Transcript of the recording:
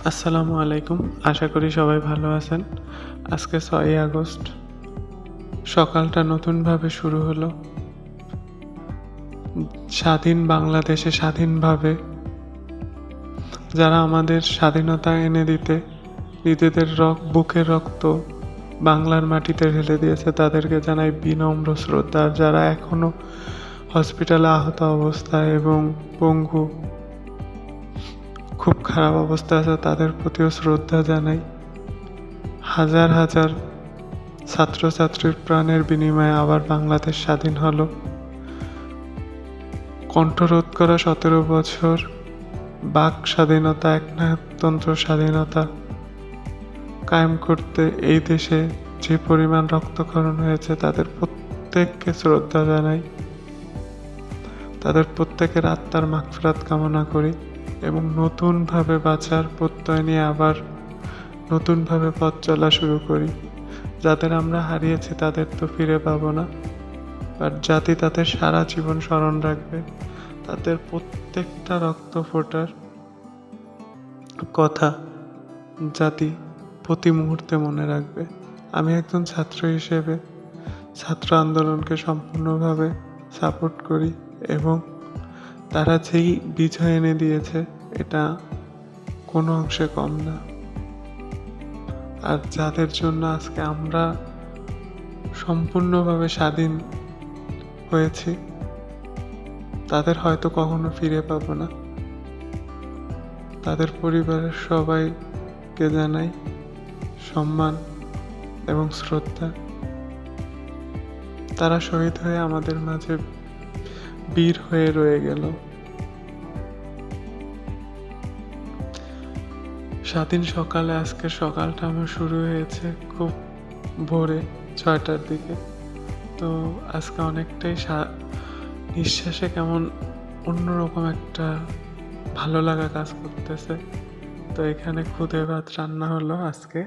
আসসালামু আলাইকুম। আশা করি সবাই ভালো আছেন। আজকে ৬ই আগস্ট। সকালটা নতুনভাবে শুরু হলো। স্বাধীন বাংলাদেশে স্বাধীনভাবে যারা আমাদের স্বাধীনতা এনে দিতে নিজেদের বুকের রক্ত বাংলার মাটিতে ঢেলে দিয়েছে তাদেরকে জানাই বিনম্র শ্রদ্ধা। যারা এখনো হসপিটালে আহত অবস্থায় এবং পঙ্গু খুব খারাপ অবস্থায় আছে তাদের প্রতিও শ্রদ্ধা জানাই। হাজার হাজার ছাত্রছাত্রীর প্রাণের বিনিময়ে আবার বাংলাদেশ স্বাধীন হলো। কণ্ঠরোধ করা ১৭ বছর বাক স্বাধীনতা, একনায়কতন্ত্র স্বাধীনতা কায়েম করতে এই দেশে যে পরিমাণ রক্তক্ষরণ হয়েছে তাদের প্রত্যেককে শ্রদ্ধা জানাই। তাদের প্রত্যেকের আত্মার মাগফিরাত কামনা করি এবং নতুনভাবে বাঁচার প্রত্যয় নিয়ে আবার নতুনভাবে পথ চলা শুরু করি। যাদের আমরা হারিয়েছি তাদের তো ফিরে পাবো না, বাট জাতি তাদের সারা জীবন স্মরণ রাখবে। তাদের প্রত্যেকটা রক্ত ফোটার কথা জাতি প্রতি মুহূর্তে মনে রাখবে। আমি একজন ছাত্র হিসেবে ছাত্র আন্দোলনকে সম্পূর্ণভাবে সাপোর্ট করি এবং তারা যেই বিজয় এনে দিয়েছে এটা কোনো অংশে কম না। আর যাদের জন্য আজকে আমরা সম্পূর্ণভাবে স্বাধীন হয়েছি তাদের হয়তো কখনো ফিরে পাবো না। তাদের পরিবারের সবাইকে জানাই সম্মান এবং শ্রদ্ধা। তারা শহীদ হয়ে আমাদের মাঝে বীর হয়ে রয়ে গেল। স্বাধীন সকালে আজকের সকালটা আমার শুরু হয়েছে খুব ভোরে ৬টার দিকে। তো আজকে অনেকটাই নিঃশ্বাসে কেমন অন্যরকম একটা ভালো লাগা কাজ করতেছে। তো এখানে খুদে ভাত রান্না হলো আজকে।